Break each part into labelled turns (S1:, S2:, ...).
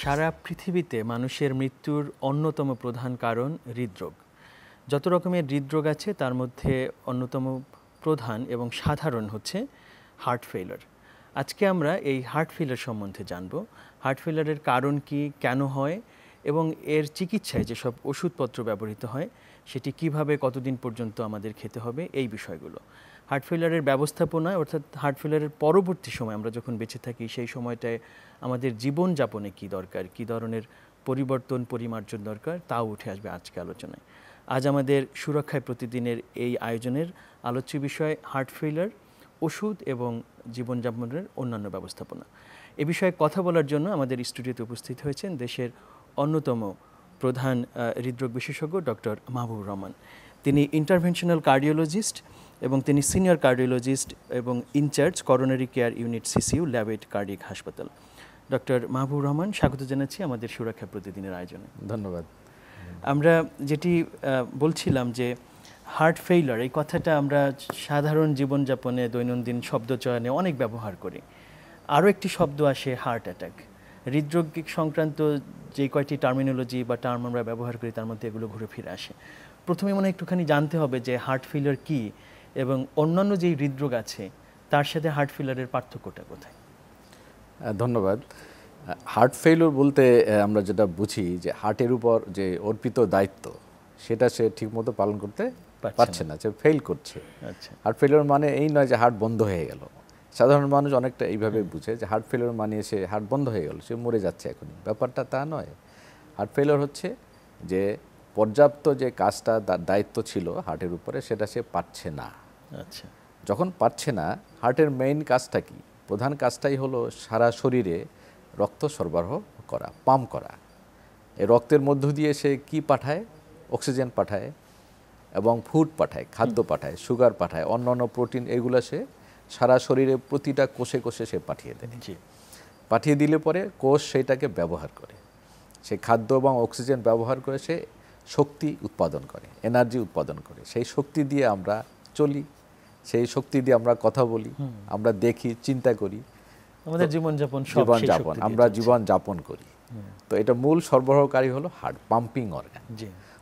S1: সারা পৃথিবীতে মানুষের মৃত্যুর অন্যতম প্রধান কারণ হৃদরোগ। যত রকমের হৃদরোগ আছে তার মধ্যে অন্যতম প্রধান এবং সাধারণ হচ্ছে হার্ট ফেইলিউর। আজকে আমরা এই হার্ট ফেইলিউর সম্বন্ধে জানব। হার্ট ফেইলিউরের কারণ কি, কেন হয় এবং এর চিকিৎসায় যেসব ওষুধপত্র ব্যবহৃত হয় সেটি কিভাবে কতদিন পর্যন্ত আমাদের খেতে হবে, এই বিষয়গুলো। হার্ট ফেইলিউরের ব্যবস্থাপনায় অর্থাৎ হার্ট ফেইলিউরের পরবর্তী সময় আমরা যখন বেঁচে থাকি সেই সময়টায় আমাদের জীবনযাপনে কী দরকার, কী ধরনের পরিবর্তন পরিমার্জন দরকার, তাও উঠে আসবে আজকে আলোচনায়। আজ আমাদের সুরক্ষায় প্রতিদিনের এই আয়োজনের আলোচ্য বিষয় হার্ট ফেইলিউর, ওষুধ এবং জীবনযাপনের অন্যান্য ব্যবস্থাপনা। এ বিষয়ে কথা বলার জন্য আমাদের স্টুডিওতে উপস্থিত হয়েছেন দেশের অন্যতম প্রধান হৃদরোগ বিশেষজ্ঞ ডক্টর মাহবুবুর রহমান। তিনি ইন্টারভেনশনাল কার্ডিওলজিস্ট এবং তিনি সিনিয়র কার্ডিওলজিস্ট এবং incharge coronary care unit CCU Labaid cardiac হাসপাতাল। ডক্টর মাহবুবুর রহমান, স্বাগত জানাচ্ছি আমাদের সুরক্ষা প্রতিদিনের আয়োজনে।
S2: ধন্যবাদ।
S1: আমরা যেটি বলছিলাম যে হার্ট ফেইলিউর এই কথাটা আমরা সাধারণ জীবনযাপনে দৈনন্দিন শব্দচয়নে অনেক ব্যবহার করি। আরও একটি শব্দ আসে হার্ট অ্যাটাক। হৃদরোগ সংক্রান্ত যে কয়টি টার্মিনোলজি বা টার্ম আমরা ব্যবহার করি তার মধ্যে এগুলো ঘুরে ফিরে আসে। প্রথমে মনে একটুখানি জানতে হবে যে হার্ট ফেইলিউর কী এবং অন্যান্য যেই হৃদরোগ আছে তার সাথে হার্ট ফেইলিউরের পার্থক্যটা কোথায়?
S2: ধন্যবাদ। হার্ট ফেইলিউর বলতে আমরা যেটা বুঝি যে হার্টের উপর যে অর্পিত দায়িত্ব সেটা সে ঠিকমতো পালন করতে পারছে না, সে ফেল করছে।
S1: আচ্ছা,
S2: হার্ট ফেইলিউর মানে এই নয় যে হার্ট বন্ধ হয়ে গেল। সাধারণ মানুষ অনেকটা এইভাবে বুঝে যে হার্ট ফেইলিউর মানে সে হার্ট বন্ধ হয়ে গেল, সে মরে যাচ্ছে এখনই। ব্যাপারটা তা নয়। হার্ট ফেইলিউর হচ্ছে যে পর্যাপ্ত যে কাজটা তার দায়িত্ব ছিল হার্টের উপরে সেটা সে পারছে না।
S1: আচ্ছা,
S2: যখন পারছে না, হার্টের মেইন কাজটা কি? প্রধান কাজটাই হলো সারা শরীরে রক্ত সরবরাহ করা, পাম্প করা। এই রক্তের মধ্য দিয়ে সে কি পাঠায়? অক্সিজেন পাঠায় এবং ফুড পাঠায়, খাদ্য পাঠায়, সুগার পাঠায়, অন্যান্য প্রোটিন, এগুলো সে সারা শরীরে প্রতিটা কোষে কোষে সে পাঠিয়ে দেয়। পাঠিয়ে দিলে পরে কোষ সেইটাকে ব্যবহার করে, সে খাদ্য এবং অক্সিজেন ব্যবহার করে সে শক্তি উৎপাদন করে, এনার্জি উৎপাদন করে। সেই শক্তি দিয়ে আমরা চলি, সেই শক্তি দিয়ে আমরা কথা বলি, আমরা দেখি, চিন্তা করি,
S1: আমাদের জীবনযাপন
S2: আমরা জীবন যাপন করি। তো এটা মূল সরবরাহকারী হলো হার্ট, পাম্পিং অর্গান।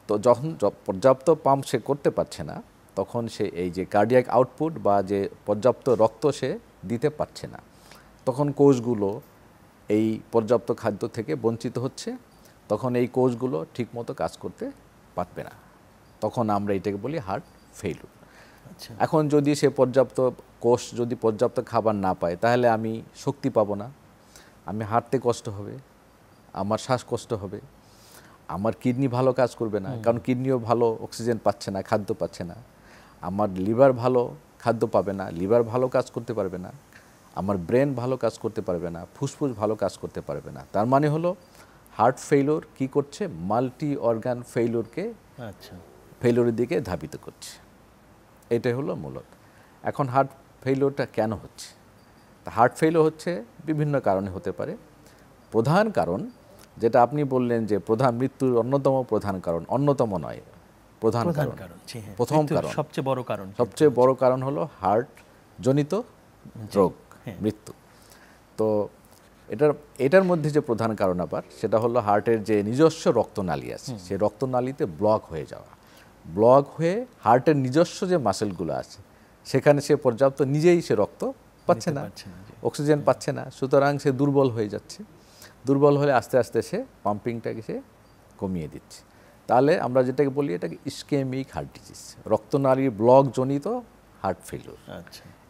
S2: তো যখন পর্যাপ্ত পাম্প সে করতে পারছে না তখন সে এই যে কার্ডিয়াক আউটপুট বা যে পর্যাপ্ত রক্ত সে দিতে পারছে না, তখন কোষগুলো এই পর্যাপ্ত খাদ্য থেকে বঞ্চিত হচ্ছে। তখন এই কোষগুলো ঠিকমতো কাজ করতে পারবে না, তখন আমরা এটাকে বলি হার্ট ফেইলিউর। এখন যদি সে কোষ যদি পর্যাপ্ত খাবার না পায় তাহলে আমি শক্তি পাবো না, আমি হাঁটতে কষ্ট হবে, আমার শ্বাসকষ্ট হবে, আমার কিডনি ভালো কাজ করবে না, কারণ কিডনিও ভালো অক্সিজেন পাচ্ছে না, খাদ্য পাচ্ছে না। আমার লিভার ভালো খাদ্য পাবে না, লিভার ভালো কাজ করতে পারবে না। আমার ব্রেন ভালো কাজ করতে পারবে না, ফুসফুস ভালো কাজ করতে পারবে না। তার মানে হলো হার্ট ফেইলিউর কি করছে? মাল্টি অর্গান ফেইলিউরকে ফেইলিউরের দিকে ধাবিত করছে। এটাই হলো মূলত। এখন হার্ট ফেইলিউরটা কেন হচ্ছে? হার্ট ফেইলিউর হচ্ছে বিভিন্ন কারণে হতে পারে। প্রধান কারণ যেটা আপনি বললেন যে মৃত্যুর অন্যতম প্রধান কারণ, অন্যতম নয়, প্রধান কারণ, প্রথম কারণ, সবচেয়ে বড় কারণ হলো হার্ট জনিত রোগ, মৃত্যু। তো এটার মধ্যে যে প্রধান কারণ আবার সেটা হলো হার্টের যে নিজস্ব রক্তনালী আছে সেই রক্তনালীতে ব্লক হয়ে যাওয়া। ব্লক হয়ে হার্টের নিজস্ব যে মাসেলগুলো আছে সেখানে সে পর্যাপ্ত নিজেই সে রক্ত পাচ্ছে না, অক্সিজেন পাচ্ছে না, সুতরাং সে দুর্বল হয়ে যাচ্ছে। দুর্বল হলে আস্তে আস্তে সে পাম্পিংটাকে সে কমিয়ে দিচ্ছে। তাহলে আমরা যেটাকে বলি এটাকে ইসকেমিক হার্ট ডিজিজ, রক্তনালীর ব্লক জনিত হার্ট ফেইলিউর।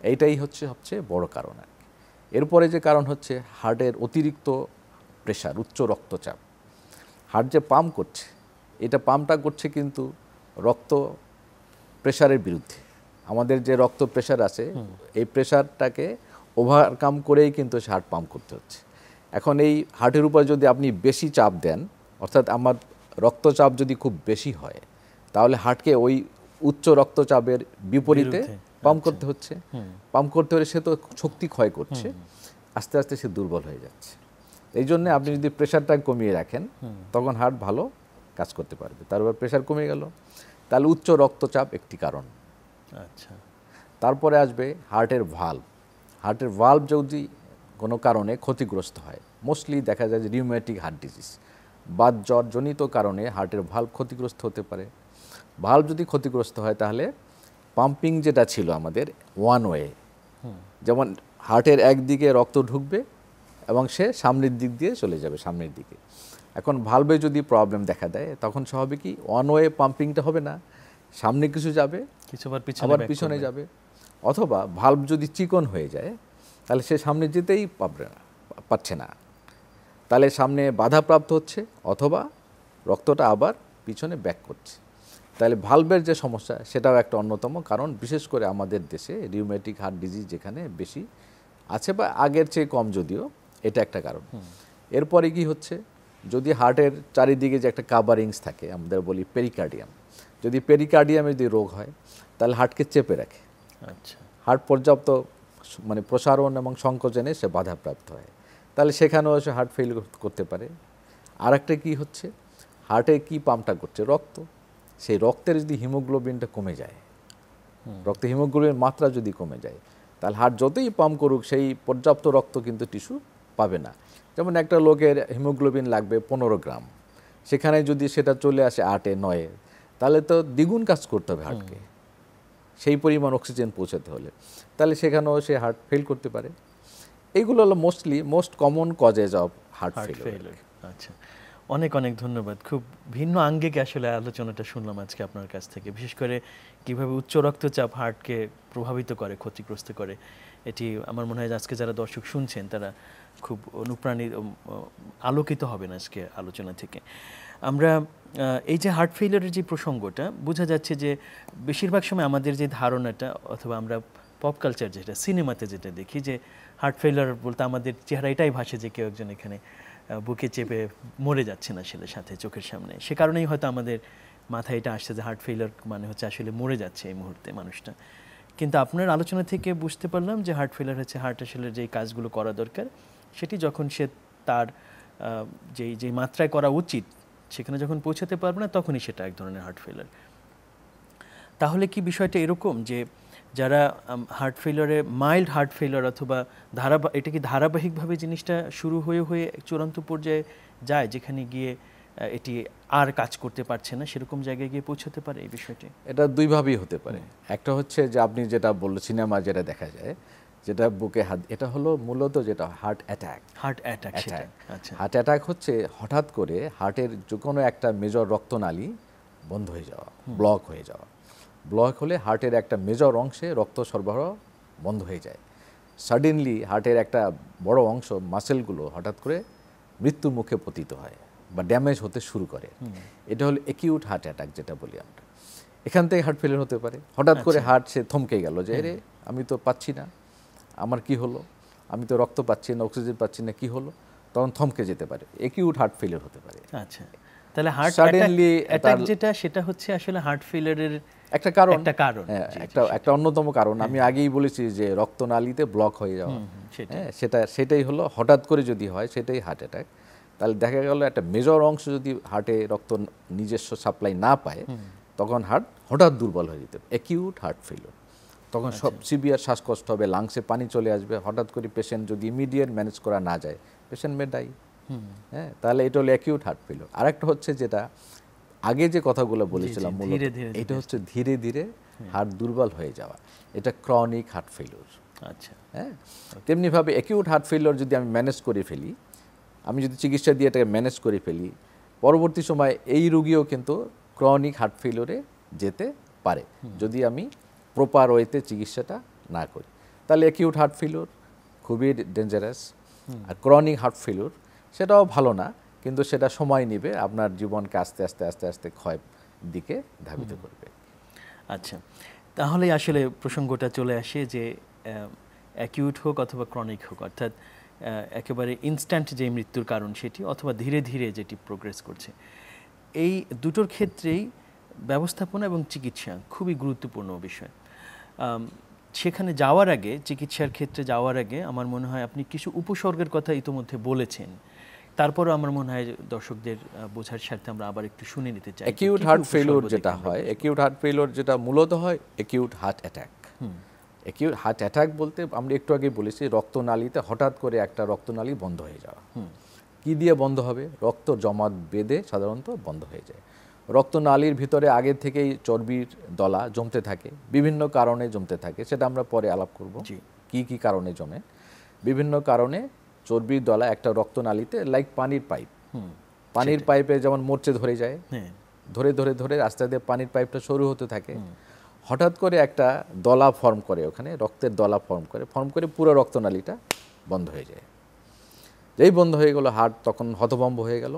S2: এইটাই হচ্ছে সবচেয়ে বড় কারণ আর কি। এরপরে যে কারণ হচ্ছে হার্টের অতিরিক্ত প্রেশার, উচ্চ রক্তচাপ। হার্ট যে পাম্প করছে, এটা পাম্পটা করছে কিন্তু রক্ত প্রেশারের বিরুদ্ধে। আমাদের যে রক্ত প্রেশার আছে এই প্রেশারটাকে ওভারকাম করেই কিন্তু সে হার্ট পাম্প করতে হচ্ছে। এখন এই হার্টের উপর যদি আপনি বেশি চাপ দেন, অর্থাৎ আমার রক্তচাপ যদি খুব বেশি হয় তাহলে হার্টকে ওই উচ্চ রক্তচাপের বিপরীতে পাম্প করতে হচ্ছে। পাম্প করতে হলে সে তো শক্তি ক্ষয় করছে, আস্তে আস্তে সে দুর্বল হয়ে যাচ্ছে। এই জন্য আপনি যদি প্রেশারটা কমিয়ে রাখেন তখন হার্ট ভালো কাজ করতে পারবে। তারপর প্রেশার কমে গেল, তাহলে উচ্চ রক্তচাপ একটি কারণ। তারপরে আসবে হার্টের ভাল্ব। হার্টের ভাল্ব যদি কোনো কারণে ক্ষতিগ্রস্ত হয়, মোস্টলি দেখা যায় যে রিউম্যাটিক হার্ট ডিজিজ, বাতজ্বরজনিত কারণে হার্টের ভাল্ব ক্ষতিগ্রস্ত হতে পারে। ভাল্ব যদি ক্ষতিগ্রস্ত হয় তাহলে পাম্পিং যেটা ছিল আমাদের ওয়ান ওয়ে, যেমন হার্টের একদিকে রক্ত ঢুকবে এবং সে সামনের দিক দিয়ে চলে যাবে সামনের দিকে। এখন ভালভে যদি প্রবলেম দেখা দেয় তখন স্বাভাবিক কি ওয়ান ওয়ে পাম্পিংটা হবে না, সামনে কিছু যাবে আবার পিছনে যাবে। অথবা ভালভ যদি চিকন হয়ে যায় তাহলে সে সামনে যেতেই পারছে না, তাহলে সামনে বাধাপ্রাপ্ত হচ্ছে অথবা রক্তটা আবার পিছনে ব্যাক করছে। তাহলে ভালভের যে সমস্যা সেটাও একটা অন্যতম কারণ, বিশেষ করে আমাদের দেশে রিউম্যাটিক হার্ট ডিজিজ যেখানে বেশি আছে বা আগের চেয়ে কম যদিও, এটা একটা কারণ। এরপরে কি হচ্ছে, যদি হার্টের চারিদিকে যে একটা কাভারিংস থাকে আমাদের বলি পেরিকার্ডিয়াম, যদি পেরিকার্ডিয়ামে যদি রোগ হয় তাহলে হার্টকে চেপে রাখে। আচ্ছা, হার্ট পর্যাপ্ত মানে প্রসারণ এবং সংকোচনে সে বাধাপ্রাপ্ত হয়, তাহলে সেখানেও সে হার্ট ফেল করতে পারে। আর একটা কী হচ্ছে, হার্টে কি পাম্পটা করছে রক্ত, সেই রক্তের যদি হিমোগ্লোবিনটা কমে যায়, রক্তে হিমোগ্লোবিনের মাত্রা যদি কমে যায় তাহলে হার্ট যতই পাম্প করুক সেই পর্যাপ্ত রক্ত কিন্তু টিস্যু পাবে না। যেমন একটা লোকের হিমোগ্লোবিন লাগবে 15 গ্রাম, সেখানে যদি সেটা চলে আসে 8-9, তাহলে তো দ্বিগুণ কাজ করতে হবে হার্টকে সেই পরিমাণ অক্সিজেন পৌঁছাতে হলে, তাহলে সেখানেও সে হার্ট ফেল করতে পারে। এইগুলো হলো most common causes of heart failure.
S1: আচ্ছা, অনেক অনেক ধন্যবাদ। খুব ভিন্ন আঙ্গিকে আসলে আলোচনাটা শুনলাম আজকে আপনার কাছ থেকে, বিশেষ করে কিভাবে উচ্চ রক্তচাপ হার্টকে প্রভাবিত করে, ক্ষতিগ্রস্ত করে। এটি আমার মনে হয় আজকে যারা দর্শক শুনছেন তারা খুব অনুপ্রাণিত, আলোকিত হবেন আজকে আলোচনা থেকে। আমরা এই যে হার্ট ফেলিওরের যে প্রসঙ্গটা, বোঝা যাচ্ছে যে বেশিরভাগ সময় আমাদের যে ধারণাটা অথবা আমরা পপ কালচার যেটা সিনেমাতে যেটা দেখি যে হার্ট ফেলিওর বলতে আমাদের চেহারা এটাই ভাসে যে কেউ একজন এখানে বুকে চেপে মরে যাচ্ছেন আসলে সাথে চোখের সামনে, সে কারণেই হয়তো আমাদের মাথায় এটা আসছে যে হার্ট ফেলিওর মানে হচ্ছে আসলে মরে যাচ্ছে এই মুহূর্তে মানুষটা। কিন্তু আপনার আলোচনা থেকে বুঝতে পারলাম যে হার্ট ফেলিওর হচ্ছে হার্ট আসলে যেই কাজগুলো করা দরকার সেটি যখন সে তার যেই মাত্রায় করা উচিত সেখানে যখন পৌঁছাতে পারবে না তখনই সেটা এক ধরনের হার্ট ফেলিওর। তাহলে কি বিষয়টা এরকম যে যারা হার্ট ফেলিওরে মাইল্ড হার্ট ফেলিওর অথবা এটা কি ধারাবাহিকভাবে জিনিসটা শুরু হয়ে চূড়ান্ত পর্যায়ে যায় যেখানে গিয়ে এটি আর কাজ করতে পারছে না, সেরকম জায়গায় গিয়ে পৌঁছাতে পারে এই বিষয়টি?
S2: এটা দুইভাবেই হতে পারে। একটা হচ্ছে যে আপনি যেটা বললেন সিনেমা যেটা দেখা যায় যেটা বুকে হাত, এটা হলো মূলত যেটা হার্ট অ্যাটাক। হার্ট অ্যাটাক হচ্ছে হঠাৎ করে হার্টের যে কোনো একটা মেজর রক্তনালী বন্ধ হয়ে যাওয়া, ব্লক হয়ে যাওয়া। ব্লক হলে হার্টের একটা মেজর অংশে রক্ত সরবরাহ বন্ধ হয়ে যায়। সাডেনলি হার্টের একটা বড় অংশ মাসেলগুলো হঠাৎ করে মৃত্যুর মুখে পতিত হয় বা ড্যামেজ হতে শুরু করে। এটা হলো অ্যাকিউট হার্ট অ্যাটাক যেটা বলি আমরা। এখান থেকে হার্ট ফেলিওর হতে পারে। হঠাৎ করে হার্ট সে থমকে গেল যে রে আমি তো পাচ্ছি না, আমার কি হলো, আমি তো রক্ত পাচ্ছি না, অক্সিজেন পাচ্ছি না, কি হলো, তখন থমকে যেতে পারে, অ্যাকিউট হার্ট ফেলিওর হতে পারে।
S1: আচ্ছা, তাহলে হার্ট অ্যাটাক যেটা সেটা হচ্ছে আসলে হার্ট ফেলিওরের একটা কারণ,
S2: একটা অন্যতম কারণ। আমি আগেই বলেছি যে রক্তনালীতে ব্লক হয়ে যাওয়া, সেটাই হলো হঠাৎ করে যদি হয় সেটাই হার্ট অ্যাটাক। তাহলে দেখা গেল একটা মেজর অংশ যদি হার্টে রক্ত নিজস্ব সাপ্লাই না পায় তখন হার্ট হঠাৎ দুর্বল হয়ে যেতে, অ্যাকিউট হার্ট ফেলিওর। তখন সব সিভিয়ার শ্বাসকষ্ট হবে, লাংসে পানি চলে আসবে, হঠাৎ করে পেশেন্ট যদি ইমিডিয়েট ম্যানেজ করা না যায় পেশেন্ট মে ডাই। হ্যাঁ, তাহলে এটা হলো অ্যাকিউট হার্ট ফেলিওর। আরেকটা হচ্ছে যেটা আগে যে কথাগুলো বলেছিলাম, এটা হচ্ছে ধীরে ধীরে হার্ট দুর্বল হয়ে যাওয়া, এটা ক্রনিক হার্ট ফেলিওর।
S1: আচ্ছা,
S2: হ্যাঁ, তেমনিভাবে অ্যাকিউট হার্ট ফেলিওর যদি আমি ম্যানেজ করে ফেলি, আমি যদি চিকিৎসা দিয়ে এটাকে ম্যানেজ করে ফেলি, পরবর্তী সময় এই রোগীও কিন্তু ক্রনিক হার্ট ফেলিওরে যেতে পারে যদি আমি প্রপার ওয়েতে চিকিৎসাটা না করি। তাহলে অ্যাকিউট হার্ট ফেলিওর খুবই ডেঞ্জারাস। আর ক্রনিক হার্ট ফেলিওর সেটাও ভালো না, কিন্তু সেটা সময় নেবে, আপনার জীবনকে আস্তে আস্তে আস্তে আস্তে ক্ষয়ের দিকে ধাবিত করবে।
S1: আচ্ছা, তাহলে আসলে প্রসঙ্গটা চলে আসে যে অ্যাকিউট হোক অথবা ক্রনিক হোক, অর্থাৎ একেবারে ইনস্ট্যান্ট যে মৃত্যুর কারণ সেটি অথবা ধীরে ধীরে যেটি প্রোগ্রেস করছে, এই দুটোর ক্ষেত্রেই ব্যবস্থাপনা এবং চিকিৎসা খুবই গুরুত্বপূর্ণ বিষয়। সেখানে যাওয়ার আগে, চিকিৎসার ক্ষেত্রে যাওয়ার আগে আমার মনে হয় আপনি কিছু উপসর্গের কথা ইতোমধ্যে বলেছেন, তারপরও আমার মনে হয় দর্শকদের বোঝার স্বার্থে আমরা আবার একটু শুনে নিতে চাই।
S2: অ্যাকিউট হার্ট ফেলিওর যেটা হয়, অ্যাকিউট হার্ট ফেলিওর যেটা মূলত হয় acute heart attack. Acute heart attack বলতে আমরা একটু আগে বলেছি রক্তনালীতে হঠাৎ করে একটা রক্তনালী বন্ধ হয়ে যাওয়া। কি দিয়ে বন্ধ হবে? রক্ত জমাট বেঁধে সাধারণত বন্ধ হয়ে যায়। রক্তনালীর ভিতরে আগে থেকেই চর্বির দলা জমতে থাকে, বিভিন্ন কারণে জমতে থাকে, সেটা আমরা পরে আলাপ করব কি কি কারণে জমে। বিভিন্ন কারণে চর্বির দলা একটা রক্তনালীতে লাইক পানির পাইপ, পানির পাইপে যেমন মরচে ধরে যায়, ধরে ধরে ধরে আস্তে আস্তে পানির পাইপটা সরু হতে থাকে, হঠাৎ করে একটা দলা ফর্ম করে, ওখানে রক্তের দলা ফর্ম করে পুরো রক্তনালীটা বন্ধ হয়ে যায়। যেই বন্ধ হয়ে গেল হার্ট তখন হতভম্ব হয়ে গেল,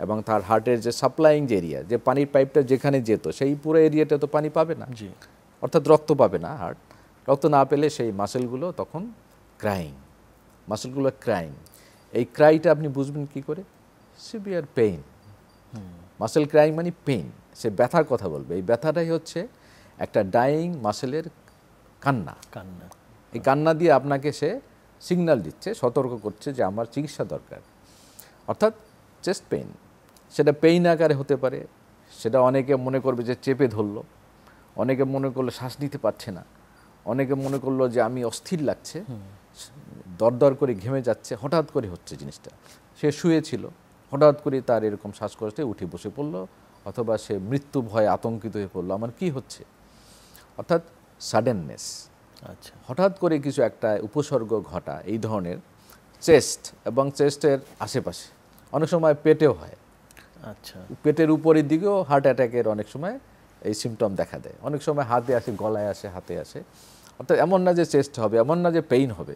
S2: এবং তার হার্টের যে সাপ্লাইং যে এরিয়া, যে পানির পাইপটা যেখানে যেত সেই পুরো এরিয়াটা তো পানি পাবে না, অর্থাৎ রক্ত পাবে না। হার্ট রক্ত না পেলে সেই মাসেলগুলো তখন ক্রাইং, মাসেলগুলো ক্রাইং। এই ক্রাইটা আপনি বুঝবেন কি করে? Severe pain. মাসেল ক্রাইং মানে পেইন, সে ব্যথার কথা বলবে। এই ব্যথাটাই হচ্ছে একটা ডাইং মাসেলের কান্না। এই কান্না দিয়ে আপনাকে সে সিগন্যাল দিচ্ছে, সতর্ক করছে যে আমার চিকিৎসা দরকার। অর্থাৎ চেস্ট পেইন, সেটা পেইন আকারে হতে পারে, সেটা অনেকে মনে করবে যে চেপে ধরলো, অনেকে মনে করলো শ্বাস নিতে পারছে না, অনেকে মনে করলো যে আমি অস্থির লাগছে, দরদর করে ঘেমে যাচ্ছে, হঠাৎ করে হচ্ছে জিনিসটা। সে শুয়েছিল, হঠাৎ করে তার এরকম শ্বাসকষ্টে উঠে বসে পড়লো, অথবা সে মৃত্যু ভয়ে আতঙ্কিত হয়ে পড়লো, আমার কি হচ্ছে। অর্থাৎ সাডেননেস, আচ্ছা, হঠাৎ করে কিছু একটা উপসর্গ ঘটা, এই ধরনের চেস্ট এবং চেস্টের আশেপাশে, অনেক সময় পেটেও হয়। আচ্ছা, পেটের উপরের দিকেও হার্ট অ্যাটাকের অনেক সময় এই সিমটম দেখা দেয়। অনেক সময় হাতে আসে, গলায় আসে, হাতে আসে। অর্থাৎ এমন না যে চেস্ট হবে, এমন না যে পেইন হবে,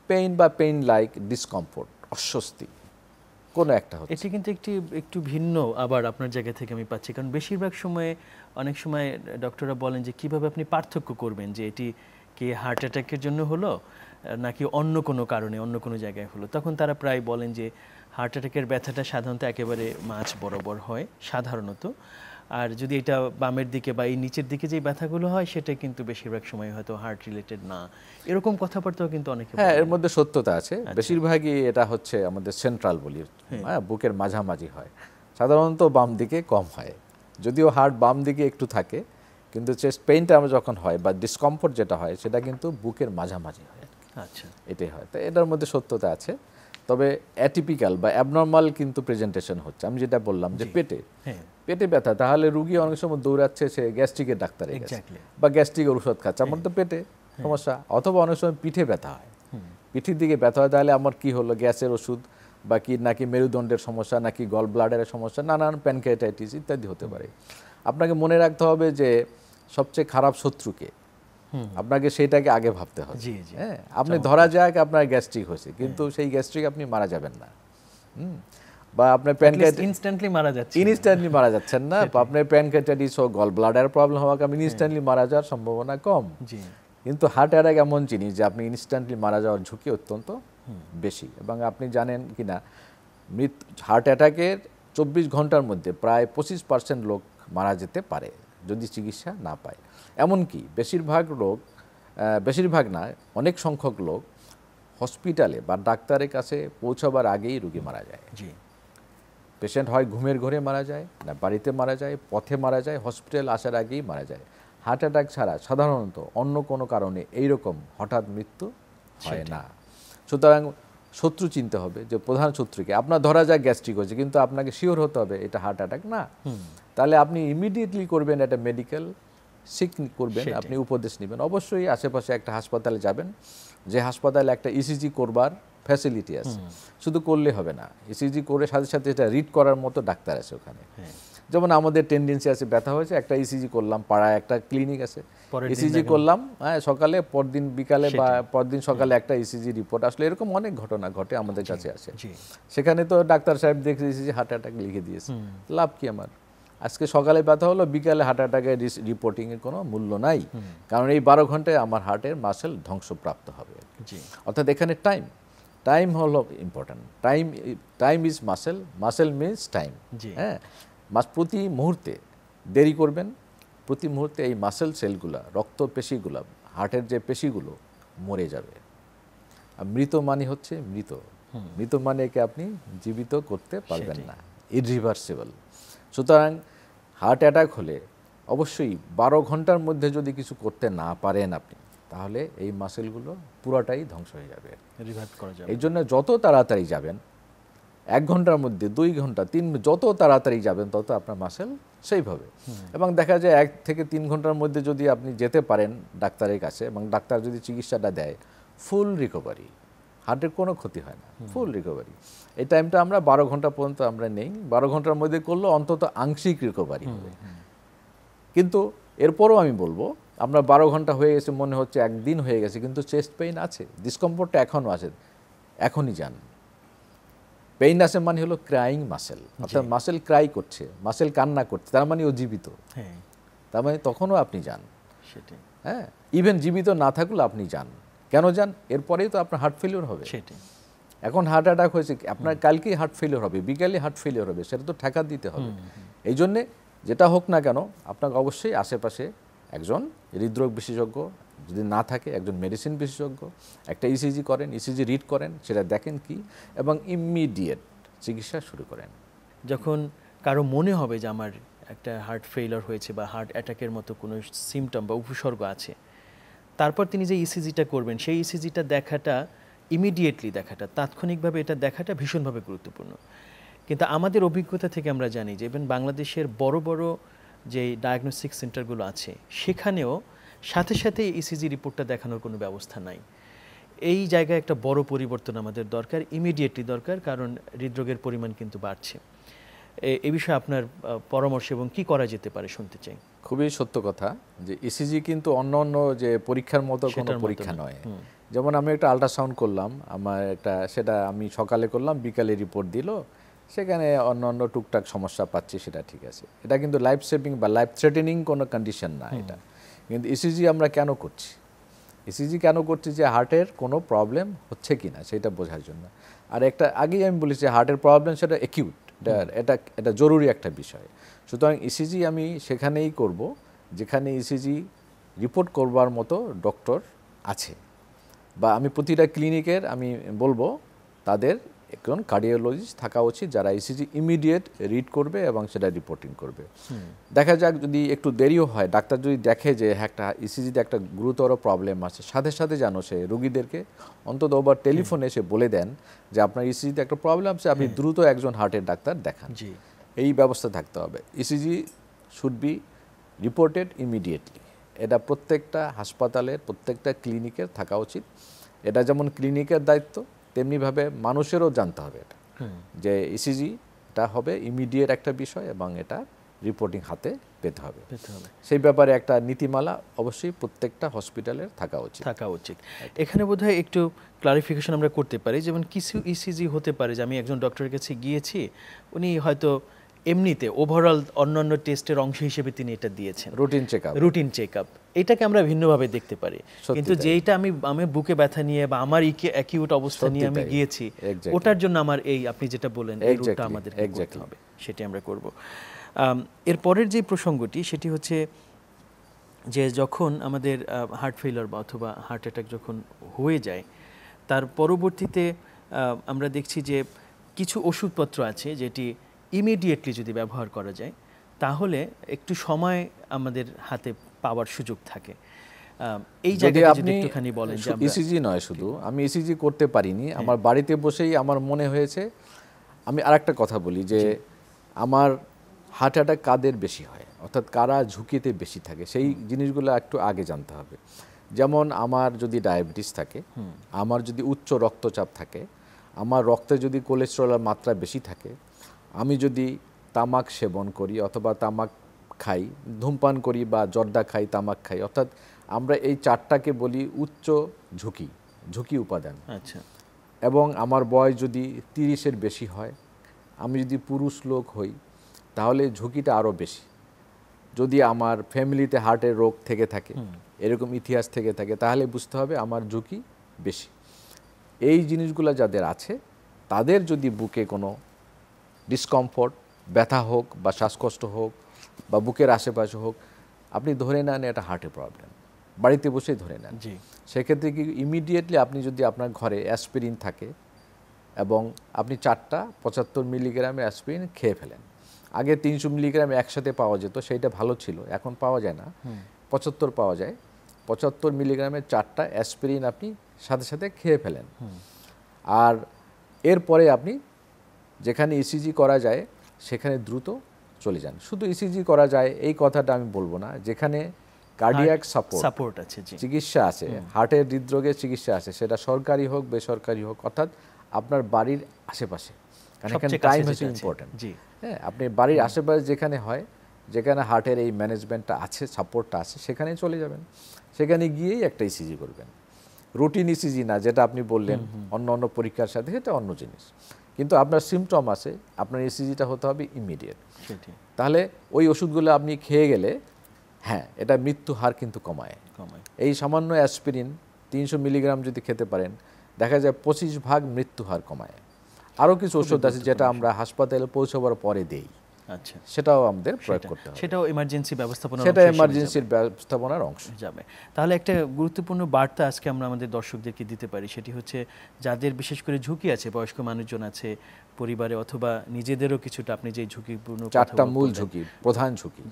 S2: পেইন বা পেইন লাইক ডিসকমফোর্ট, অস্বস্তি কোনো একটা হচ্ছে।
S1: এটি কিন্তু একটু ভিন্ন আবার আপনার জায়গা থেকে আমি পাচ্ছি, কারণ বেশিরভাগ সময়ে অনেক সময় ডক্টররা বলেন যে কিভাবে আপনি পার্থক্য করবেন যে এটি কি হার্ট অ্যাটাকের জন্য হলো নাকি অন্য কোনো কারণে অন্য কোনো জায়গায় হলো। তখন তারা প্রায় বলেন যে হার্ট অ্যাটাকের ব্যথাটা সাধারণত একেবারে মাঝ বরাবর হয় সাধারণত, আর যদি এটা বামের দিকে বা এই নিচের দিকে যে ব্যথাগুলো হয় সেটা কিন্তু বেশিরভাগ সময় হয়তো হার্ট রিলেটেড না, এরকম কথাবার্তাও কিন্তু অনেকে।
S2: হ্যাঁ, এর মধ্যে সত্যতা আছে। বেশিরভাগই এটা হচ্ছে আমাদের সেন্ট্রাল বলি, বুকের মাঝামাঝি হয়, সাধারণত বাম দিকে কম হয়। যদিও হার্ট বাম দিকে একটু থাকে, কিন্তু চেস্ট পেইনটা আমরা যখন হয় বা ডিসকমফোর্ট যেটা হয় সেটা কিন্তু বুকের মাঝামাঝি হয়। আচ্ছা, এটাই হয়। তো এটার মধ্যে সত্যতা আছে। তবে অ্যাটিপিক্যাল বা অ্যাবনর্মাল কিন্তু প্রেজেন্টেশন হচ্ছে। আমি যেটা বললাম যে পেটে ব্যথা, তাহলে রুগী অনেক সময় দৌড়াচ্ছে সে গ্যাস্ট্রিকের ডাক্তারে বা গ্যাস্ট্রিকের ওষুধ খাচ্ছে, আমার তো পেটে সমস্যা। অথবা অনেক সময় পিঠে ব্যথা হয়, পিঠির দিকে ব্যথা হয়, তাহলে আমার কি হলো, গ্যাসের ওষুধ বা কি নাকি মেরুদণ্ডের সমস্যা, নাকি গল ব্লাডারের সমস্যা, নানান প্যানক্রিয়াটাইটিস ইত্যাদি হতে পারে। আপনাকে মনে রাখতে হবে যে সবচেয়ে খারাপ শত্রুকে, আপনাকে সেটাকে আগে ভাবতে হবে। হ্যাঁ, আপনি ধরা যাক আপনার গ্যাস্ট্রিক হয়েছে, কিন্তু সেই গ্যাস্ট্রিক আপনি মারা যাবেন না, বা আপনার প্যানক্রিয়াটাইটিস
S1: ইনস্ট্যান্টলি মারা
S2: যাচ্ছেন না, বা আপনার প্যানক্রিয়াটাইটিস ও গল ব্লাডার প্রবলেম হওয়াকে আপনি ইনস্ট্যান্টলি মারা যাওয়ার সম্ভাবনা কম। কিন্তু হার্ট অ্যাটাক এমন জিনিস যে আপনি ইনস্ট্যান্টলি মারা যাওয়ার ঝুঁকি অত্যন্ত বেশি। এবং আপনি জানেন কিনা, হার্ট অ্যাটাকের 24 ঘন্টার মধ্যে প্রায় 25% লোক মারা যেতে পারে যদি চিকিৎসা না পায়। এমনকি বেশিরভাগ না, অনেক সংখ্যক লোক হসপিটালে বা ডাক্তারের কাছে পৌঁছাবার আগেই রোগী মারা যায়। পেশেন্ট হয় ঘুমের ঘরে মারা যায়, না বাড়িতে মারা যায়, পথে মারা যায়, হসপিটাল আসার আগেই মারা যায়। হার্ট অ্যাটাক ছাড়া সাধারণত অন্য কোনো কারণে এইরকম হঠাৎ মৃত্যু হয় না। সুতরাং শত্রু চিনতে হবে যে প্রধান শত্রুকে। আপনার ধরা যায় গ্যাস্ট্রিক হয়েছে, কিন্তু আপনাকে শিওর হতে হবে এটা হার্ট অ্যাটাক না। তাহলে আপনি ইমিডিয়েটলি করবেন একটা মেডিকেল সিক করবেন, আপনি উপদেশ নেবেন। অবশ্যই আশেপাশে একটা হাসপাতালে যাবেন, যে হাসপাতালে একটা ইসিজি করবার ফ্যাসিলিটি আছে। শুধু করলে হবে না, ইসিজি করে সাথে সাথে এটা রিড করার মতো ডাক্তার আছে ওখানে। যেমন আমাদের টেন্ডেন্সি আছে, ব্যথা হয়েছে, একটা ইসিজি করলাম, পাড়ায় একটা ক্লিনিক আছে, ইসিজি করলাম, হ্যাঁ, সকালে, পরদিন বিকালে বা পরদিন সকালে একটা ইসিজি রিপোর্ট আসলে। এরকম অনেক ঘটনা ঘটে আমাদের কাছে আসে। সেখানে তো ডাক্তার সাহেব দেখে ইসিজি হার্ট অ্যাটাক লিখে দিয়েছে, লাভ কি আমার? আজকে সকালে ব্যথা হলো, বিকালে হার্ট অ্যাটাকের রিপোর্টিংয়ের কোনো মূল্য নাই, কারণ এই 12 ঘন্টায় আমার হার্টের মাসেল ধ্বংসপ্রাপ্ত হবে। অর্থাৎ এখানে টাইম হলো important. Time is muscle means time. হ্যাঁ, প্রতি মুহূর্তে দেরি করবেন, প্রতি মুহূর্তে এই মাসেল সেলগুলা, রক্ত পেশিগুলা, হার্টের যে পেশিগুলো মরে যাবে। আর মৃত মানে হচ্ছে মৃত মানে একে আপনি জীবিত করতে পারবেন না, ইররিভার্সিবল। সুতরাং হার্ট অ্যাটাক হলে অবশ্যই 12 ঘন্টার মধ্যে যদি কিছু করতে না পারেন আপনি, তাহলে এই মাসেলগুলো পুরোটাই ধ্বংস হয়ে যাবে,
S1: রিভাইভ করা যাবে।
S2: এই জন্য যত তাড়াতাড়ি যাবেন, 1 ঘন্টার মধ্যে 2 ঘন্টা 3, যত তাড়াতাড়ি যাবেন তত আপনার মাসেল সেইভাবে। এবং দেখা যায় 1 থেকে 3 ঘন্টার মধ্যে যদি আপনি যেতে পারেন ডাক্তারের কাছে এবং ডাক্তার যদি চিকিৎসাটা দেয়, ফুল রিকভারি, হার্টের কোনো ক্ষতি হয় না, ফুল রিকভারি। এই টাইমটা আমরা 12 ঘন্টা পর্যন্ত আমরা নেই, 12 ঘন্টার মধ্যে করলে অন্তত আংশিক রিকভারি হবে। কিন্তু এরপরও আমি বলবো, আমরা 12 ঘন্টা হয়ে গেছে, মনে হচ্ছে একদিন হয়ে গেছে, কিন্তু চেস্ট পেইন আছে, ডিসকমফোর্টটা এখনও আছে, এখনই যান। পেইন আছে মানে হলো ক্রাইং মাসেল, অর্থাৎ মাসেল ক্রাই করছে, মাসেল কান্না করছে, তার মানে ও জীবিত, তার মানে তখনও আপনি যান।
S1: সেটাই,
S2: হ্যাঁ, ইভেন জীবিত না থাকলে আপনি যান। কেন যান? এরপরেই তো আপনার হার্ট ফেলিওর হবে।
S1: সেটাই,
S2: এখন হার্ট অ্যাটাক হয়েছে, আপনার কালকেই হার্ট ফেলিওর হবে, বিকালে হার্ট ফেলিওর হবে, সেটা তো ঠেকা দিতে হবে। এই জন্যে যেটা হোক না কেন, আপনাকে অবশ্যই আশেপাশে একজন হৃদরোগ বিশেষজ্ঞ, যদি না থাকে একজন মেডিসিন বিশেষজ্ঞ, একটা ইসিজি করেন, ইসিজি রিড করেন, সেটা দেখেন কি, এবং ইমিডিয়েট চিকিৎসা শুরু করেন।
S1: যখন কারো মনে হবে যে আমার একটা হার্ট ফেইলার হয়েছে বা হার্ট অ্যাটাকের মতো কোনো সিমটম বা উপসর্গ আছে, তারপর তিনি যে ইসিজিটা করবেন, সেই ইসিজিটা দেখাটা, ইমিডিয়েটলি দেখাটা, তাৎক্ষণিকভাবে এটা দেখাটা ভীষণভাবে গুরুত্বপূর্ণ। কিন্তু আমাদের অভিজ্ঞতা থেকে আমরা জানি যে ইভেন বাংলাদেশের বড় বড় যে ডায়াগনস্টিক সেন্টারগুলো আছে, সেখানেও সাথে সাথে ইসিজি রিপোর্টটা দেখানোর কোনো ব্যবস্থা নাই। এই জায়গায় একটা বড় পরিবর্তন আমাদের দরকার, ইমিডিয়েটলি দরকার, কারণ হৃদরোগের পরিমাণ কিন্তু বাড়ছে। এ বিষয়ে আপনার পরামর্শ এবং কি করা যেতে পারে শুনতে চাই।
S2: খুবই সত্য কথা যে ইসিজি কিন্তু অন্য অন্য যে পরীক্ষার মতো কোনো পরীক্ষা নয়। যেমন আমি একটা আল্ট্রাসাউন্ড করলাম, আমার একটা, সেটা আমি সকালে করলাম, বিকালে রিপোর্ট দিল, সেখানে অন্য অন্য টুকটাক সমস্যা পাচ্ছি, সেটা ঠিক আছে। এটা কিন্তু লাইফ সেভিং বা লাইফ থ্রেটেনিং কোনো কন্ডিশন না এটা। কিন্তু ইসিজি আমরা কেন করছি? ইসিজি কেন করছি? যে হার্টের কোনো প্রবলেম হচ্ছে কি না সেটা বোঝার জন্য। আর একটা আগেই আমি বলেছি, হার্টের প্রবলেম সেটা অ্যাকিউট, এটা জরুরি একটা বিষয়। সুতরাং ইসিজি আমি সেখানেই করব যেখানে ইসিজি রিপোর্ট করবার মতো ডক্টর আছে, বা আমি প্রতিটা ক্লিনিকের আমি বলবো তাদের একজন কার্ডিওলজিস্ট থাকা উচিত, যারা ইসিজি ইমিডিয়েট রিড করবে এবং সেটা রিপোর্টিং করবে। দেখা যাক যদি একটু দেরিও হয়, ডাক্তার যদি দেখে যে একটা ইসিজিতে একটা গুরুতর প্রবলেম আছে, সাথে সাথে যেন সে রোগীদেরকে অন্তত ওভার টেলিফোনে এসে বলে দেন যে আপনার ইসিজিতে একটা প্রবলেম আছে, আপনি দ্রুত একজন হার্টের ডাক্তার দেখান। এই ব্যবস্থা থাকতে হবে। ECG should be reported immediately, এটা প্রত্যেকটা হাসপাতালের, প্রত্যেকটা ক্লিনিকের থাকা উচিত। এটা যেমন ক্লিনিকের দায়িত্ব, তেমনিভাবে মানুষেরও জানতে হবে এটা, যে ইসিজিটা হবে ইমিডিয়েট একটা বিষয় এবং এটা রিপোর্টিং হাতে পেতে হবে। সেই ব্যাপারে একটা নীতিমালা অবশ্যই প্রত্যেকটা হসপিটালের থাকা উচিত।
S1: এখানে বোধহয় একটু ক্লারিফিকেশন আমরা করতে পারি, যেমন কিছু ইসিজি হতে পারে যে আমি একজন ডক্টরের কাছে গিয়েছি, উনি হয়তো এমনিতে ওভারঅল অন্যান্য টেস্টের অংশ হিসেবে তিনি এটা দিয়েছেন, রুটিন চেকআপ, এটাকে আমরা ভিন্নভাবে দেখতে পারি। কিন্তু যেইটা আমি বুকে ব্যথা নিয়ে বা আমার অ্যাকিউট অবস্থা নিয়ে আমি গিয়েছি, ওটার জন্য আমার এই আপনি যেটা বলেন এই রুটটা আমাদের করতে হবে, সেটি আমরা করব। এর পরের যে প্রসঙ্গটি সেটি হচ্ছে যে যখন আমাদের হার্ট ফেইলার বা অথবা হার্ট অ্যাটাক যখন হয়ে যায়, তার পরবর্তীতে আমরা দেখছি যে কিছু ওষুধপত্র আছে যেটি ইমিডিয়েটলি যদি ব্যবহার করা যায় তাহলে একটু সময় আমাদের হাতে পাওয়ার সুযোগ থাকে। এই জায়গায় যদি একটুখানি বলেন যে
S2: ইসিজি নয় শুধু, আমি ইসিজি করতে পারিনি, আমার বাড়িতে বসেই আমার মনে হয়েছে। আমি আরেকটা কথা বলি যে আমার হার্ট অ্যাটাক কাদের বেশি হয়, অর্থাৎ কারা ঝুঁকিতে বেশি থাকে, সেই জিনিসগুলো একটু আগে জানতে হবে। যেমন আমার যদি ডায়াবেটিস থাকে, আমার যদি উচ্চ রক্তচাপ থাকে, আমার রক্তে যদি কোলেস্টেরলের মাত্রা বেশি থাকে, আমি যদি তামাক সেবন করি অথবা তামাক খাই, ধূমপান করি বা জর্দা খাই, তামাক খাই, অর্থাৎ আমরা এই চারটাকে বলি উচ্চ ঝুঁকি উপাদান।
S1: আচ্ছা।
S2: এবং আমার বয়স যদি 30-এর বেশি হয়, আমি যদি পুরুষ লোক হই, তাহলে ঝুঁকিটা আরও বেশি। যদি আমার ফ্যামিলিতে হার্টের রোগ থেকে থাকে, এরকম ইতিহাস থেকে থাকে, তাহলে বুঝতে হবে আমার ঝুঁকি বেশি। এই জিনিসগুলো যাদের আছে, তাদের যদি বুকে কোনো ডিসকমফোর্ট, ব্যথা হোক বা শ্বাসকষ্ট হোক বা বুকের আশেপাশে হোক, আপনি ধরে নেন এটা হার্টের প্রবলেম, বাড়িতে বসেই ধরে নেন। সেক্ষেত্রে কি ইমিডিয়েটলি আপনি যদি আপনার ঘরে অ্যাসপিরিন থাকে এবং আপনি 4টা 75 মিলিগ্রামের অ্যাসপিরিন খেয়ে ফেলেন। আগে 300 মিলিগ্রাম একসাথে পাওয়া যেত, সেইটা ভালো ছিল, এখন পাওয়া যায় না, 75 পাওয়া যায়। 75 মিলিগ্রামের 4টা অ্যাসপিরিন আপনি সাথে সাথে খেয়ে ফেলেন। আর এরপরে আপনি যেখানে ইসিজি করা যায় সেখানে দ্রুত চলে যান। শুধু ইসিজি করা যায় এই কথাটা আমি বলবো না, যেখানে কার্ডিয়াক সাপোর্ট আছে, চিকিৎসা আছে, হার্টের হৃদরোগের চিকিৎসা আছে, সেটা সরকারি হোক বেসরকারি হোক, অর্থাৎ আপনার বাড়ির আশেপাশে, কারণ এখানে টাইম হচ্ছে ইম্পর্টেন্ট। হ্যাঁ, আপনি বাড়ির আশেপাশে যেখানে হয়, যেখানে হার্টের এই ম্যানেজমেন্টটা আছে, সাপোর্টটা আছে, সেখানেই চলে যাবেন। সেখানে গিয়েই একটা ইসিজি করবেন, রুটিন ইসিজি না যেটা আপনি বললেন অন্য অন্য পরীক্ষার সাথে, সেটা অন্য জিনিস। কিন্তু আপনার সিমটম আছে, আপনার ইসিজিটা হতে হবে ইমিডিয়েট। তাহলে ওই ওষুধগুলো আপনি খেয়ে গেলে হ্যাঁ, এটা মৃত্যু হার কিন্তু কমায়। এই সামান্য অ্যাসপিরিন 300 মিলিগ্রাম যদি খেতে পারেন, দেখা যায় 25% মৃত্যু হার কমায়। আরও কিছু ওষুধ আছে যেটা আমরা হাসপাতালে পৌঁছাবার পরে দেই,
S1: আচ্ছা,
S2: সেটাও আমাদের প্রয়োগ করতে হবে।
S1: সেটাও ইমার্জেন্সি ব্যবস্থাপনার
S2: সেটা ইমার্জেন্সির ব্যবস্থাপনার অংশ
S1: যাবে। তাহলে একটা গুরুত্বপূর্ণ বার্তা আজকে আমরা আমাদের দর্শকদেরকে দিতে পারি, সেটি হচ্ছে যাদের বিশেষ করে ঝুঁকি আছে, বয়স্ক মানুষজন আছে পরিবারে, অথবা নিজেদেরও কিছুটা, আপনি যে ঝুঁকিপূর্ণ
S2: 4টা মূল ঝুঁকি,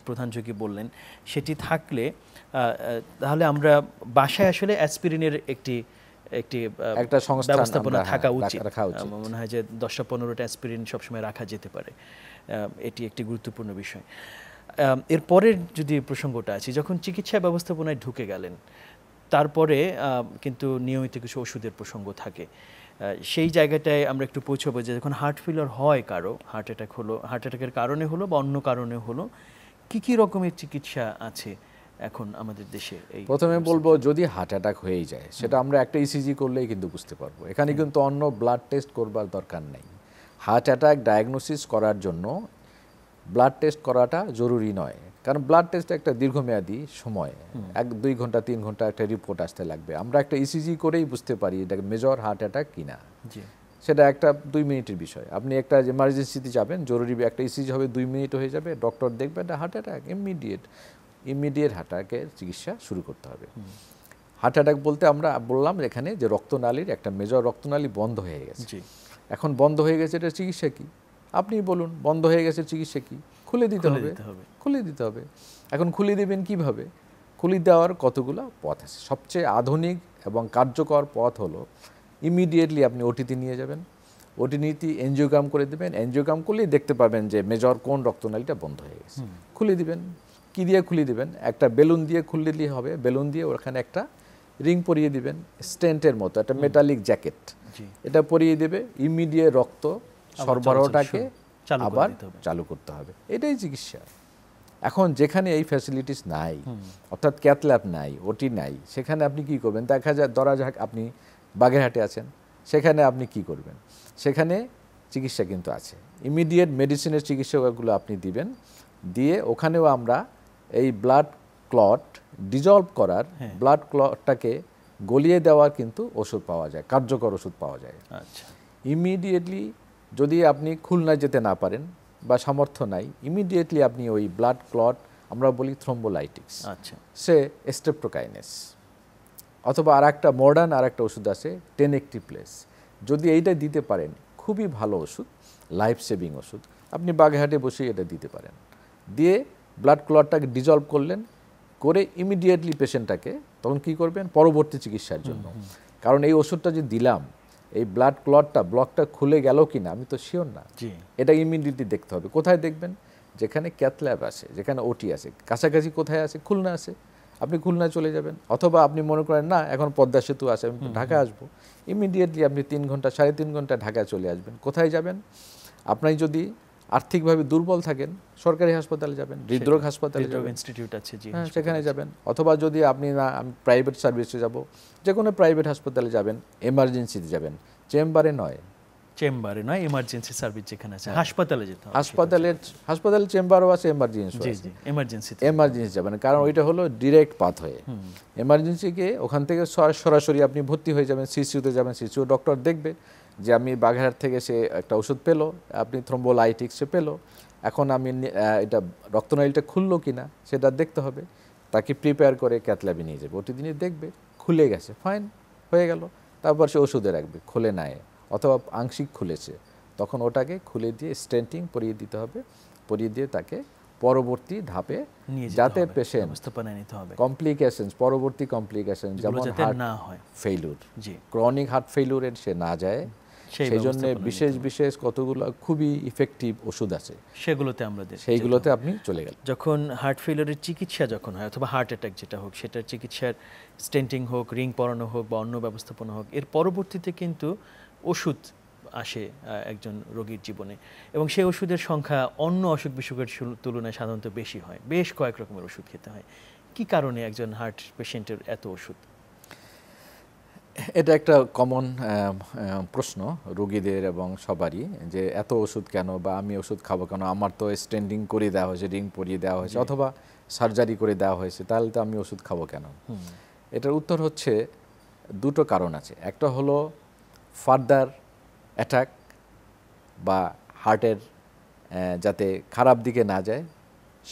S2: প্রধান ঝুঁকি
S1: বললেন, সেটি থাকলে তাহলে আমরা বাসায় আসলে অ্যাসপিরিনের একটা ব্যবস্থাপনা থাকা উচিত। মনে হয় যে 10-15টা অ্যাসপিরিন সবসময় রাখা যেতে পারে, এটি একটি গুরুত্বপূর্ণ বিষয়। এরপরের যদি প্রসঙ্গটা আছে, যখন চিকিৎসা ব্যবস্থাপনায় ঢুকে গেলেন, তারপরে কিন্তু নিয়মিত কিছু ওষুধের প্রসঙ্গ থাকে। সেই জায়গাটায় আমরা একটু পৌঁছাবো যে যখন হার্ট ফেলিওর হয়, কারো হার্ট অ্যাটাক হলো, হার্ট অ্যাটাকের কারণে হলো বা অন্য কারণে হলো, কি রকমের চিকিৎসা আছে এখন আমাদের দেশে?
S2: প্রথমে বলবো, যদি হার্ট অ্যাটাক হয়েই যায়, সেটা আমরা একটা ইসিজি করলেই কিন্তু বুঝতে পারবো। এখানে কিন্তু অন্য ব্লাড টেস্ট করবার দরকার নেই। হার্ট অ্যাটাক ডায়াগনোসিস করার জন্য ব্লাড টেস্ট করাটা জরুরি নয়, কারণ ব্লাড টেস্ট একটা দীর্ঘমেয়াদী সময়, 1-2 ঘন্টা 3 ঘন্টা একটা রিপোর্ট আসতে লাগবে। আমরা একটা ইসিজি করেই বুঝতে পারি এটা মেজর হার্ট অ্যাটাক কিনা। সেটা একটা 2 মিনিটের বিষয়। আপনি একটা এমার্জেন্সিতে যাবেন, জরুরি একটা ইসিজি হবে, 2 মিনিট হয়ে যাবে, ডক্টর দেখবেন এটা হার্ট অ্যাটাক, ইমিডিয়েট হার্ট অ্যাটাকের চিকিৎসা শুরু করতে হবে। হার্ট অ্যাটাক বলতে আমরা বললাম এখানে যে রক্তনালীর একটা মেজর রক্তনালী বন্ধ হয়ে গেছে। এখন বন্ধ হয়ে গেছে, এটা চিকিৎসা কি? আপনি বলুন, বন্ধ হয়ে গেছে, চিকিৎসা কি? খুলে দিতে হবে। এখন খুলে দেবেন কিভাবে? খুলে দেওয়ার কতগুলো পথ আছে। সবচেয়ে আধুনিক এবং কার্যকর পথ হলো ইমিডিয়েটলি আপনি ওটিতে নিয়ে যাবেন, ওটিতে এনজিওগ্রাম করে দেবেন। এনজিওগ্রাম করলেই দেখতে পাবেন যে মেজর কোন রক্তনালীটা বন্ধ হয়ে গেছে। খুলে দিবেন। কি দিয়ে খুলে দিবেন? একটা বেলুন দিয়ে খুলে দিলেই হবে। বেলুন দিয়ে ওখানে একটা রিং পরিয়ে দিবেন, স্টেন্টের মতো একটা মেটালিক জ্যাকেট, এটা পরিয়ে দেবে। ইমিডিয়েট রক্ত সরবরাহটাকে আবার চালু করতে হবে। এটাই চিকিৎসা। এখন যেখানে এই ফ্যাসিলিটিস নাই, অর্থাৎ ক্যাথ ল্যাব নাই, ওটি নাই, সেখানে আপনি কি করবেন? দেখা যায়, ধরা যাক আপনি বাগেরহাটে আছেন, সেখানে আপনি কি করবেন? সেখানে চিকিৎসা কিন্তু আছে, ইমিডিয়েট মেডিসিনের চিকিৎসাগুলো আপনি দিবেন। দিয়ে ওখানেও আমরা এই ব্লাড ক্লট ডিজলভ করার, ব্লাড ক্লটটাকে গলিয়ে দেওয়ার কিন্তু ওষুধ পাওয়া যায়, কার্যকর ওষুধ পাওয়া যায়। আচ্ছা, ইমিডিয়েটলি যদি আপনি খুলনায় যেতে না পারেন বা সামর্থ্য নাই, ইমিডিয়েটলি আপনি ওই ব্লাড ক্লট, আমরা বলি থ্রোম্বোলাইটিক্স, আচ্ছা, সে স্ট্রেপ্টোকাইনেস, অথবা আরেকটা মডার্ন আরেকটা ওষুধ আছে টেনেক্টিপ্লেস। যদি এইটা দিতে পারেন, খুবই ভালো ওষুধ, লাইফ সেভিং ওষুধ। আপনি বাগেরহাটে বসে এটা দিতে পারেন। দিয়ে ব্লাড ক্লটটাকে ডিজলভ করলেন, করে ইমিডিয়েটলি পেশেন্টটাকে তখন কি করবেন? পরবর্তী চিকিৎসার জন্য। কারণ এই ওষুধটা যে দিলাম, এই ব্লাড ক্লটটা, ব্লকটা খুলে গেল কিনা আমি তো শিওর না, এটা ইমিডিয়েটলি দেখতে হবে। কোথায় দেখবেন? যেখানে ক্যাথ ল্যাব আছে, যেখানে ওটি আছে। কাছাকাছি কোথায় আছে? খুলনা আছে, আপনি খুলনায় চলে যাবেন। অথবা আপনি মনে করেন না, এখন পদ্মা সেতু আছে, আমি ঢাকা আসবো, ইমিডিয়েটলি আপনি 3 ঘন্টা 3.5 ঘন্টা ঢাকায় চলে আসবেন। কোথায় যাবেন? আপনি যদি আর্থিকভাবে দুর্বল থাকেন, সরকারি হাসপাতালে যাবেন, হৃদরোগ হাসপাতালে
S1: ইনস্টিটিউট আছে,
S2: সেখানে যাবেন। অথবা যদি আপনি না, আমি প্রাইভেট সার্ভিসে যাব, যে কোনো প্রাইভেট হাসপাতালে যাবেন, এমার্জেন্সিতে যাবেন, চেম্বারে নয়,
S1: এমার্জেন্সি সার্ভিস যেখানে আছে, হাসপাতালে যেতে হবে।
S2: হাসপাতালে চেম্বারও আছে, এমার্জেন্সি যাবেন, কারণ ওইটা হলো ডিরেক্ট পাথওয়ে। এমার্জেন্সিকে ওখান থেকে সরাসরি আপনি ভর্তি হয়ে যাবেন, সিসিউতে যাবেন, সিসিউ ডক্টর দেখবে যে আমি বাগেরহাট থেকে সে একটা ওষুধ পেলো, আপনি থ্রোম্বোলাইটিক্স সে পেলো, এখন আমি এটা রক্তনালীটা খুললো কিনা সেটা দেখতে হবে। তাকে প্রিপেয়ার করে ক্যাথ ল্যাবে নিয়ে যাবে, ওটি দিনই দেখবে খুলে গেছে, ফাইন হয়ে গেল। তারপর সে ওষুধে রাখবে, খুলে নেয়, অথবা আংশিক খুলেছে, তখন ওটাকে খুলে দিয়ে স্টেন্টিং পরিয়ে দিতে হবে, পরিয়ে দিয়ে তাকে পরবর্তী ধাপে যাতে পেশেন্ট কমপ্লিকেশনস পরবর্তী কমপ্লিকেশন যেমন হার্ট ফেইলিউর ক্রনিক হার্ট ফেইলিউরের সে না যায় সেই জন্য বিশেষ বিশেষ কতগুলো খুবই ইফেক্টিভ ওষুধ আছে সেইগুলোতে আপনি চলে গেলেন।
S1: যখন হার্ট ফেইলিউরের চিকিৎসা যখন হয় অথবা হার্ট অ্যাটাক যেটা হোক সেটার চিকিৎসার স্টেন্টিং হোক, রিং পরানো হোক বা অন্য ব্যবস্থাপনা হোক, এর পরবর্তীতে কিন্তু ওষুধ আসে একজন রোগীর জীবনে এবং সেই ওষুধের সংখ্যা অন্য অসুখ বিসুখের তুলনায় সাধারণত বেশি হয়, বেশ কয়েক রকমের ওষুধ খেতে হয়। কি কারণে একজন হার্ট পেশেন্টের এত ওষুধ?
S2: এটা একটা কমন প্রশ্ন রোগীদের এবং সবারই, যে এত ওষুধ কেন, বা আমি ওষুধ খাবো কেন, আমার তো স্টেন্ডিং করে দেওয়া হয়েছে, রিং পরিয়ে দেওয়া হয়েছে অথবা সার্জারি করে দেওয়া হয়েছে, তাহলে তো আমি ওষুধ খাবো কেন? এটার উত্তর হচ্ছে দুটো কারণ আছে। একটা হলো ফার্দার অ্যাটাক বা হার্টের যাতে খারাপ দিকে না যায়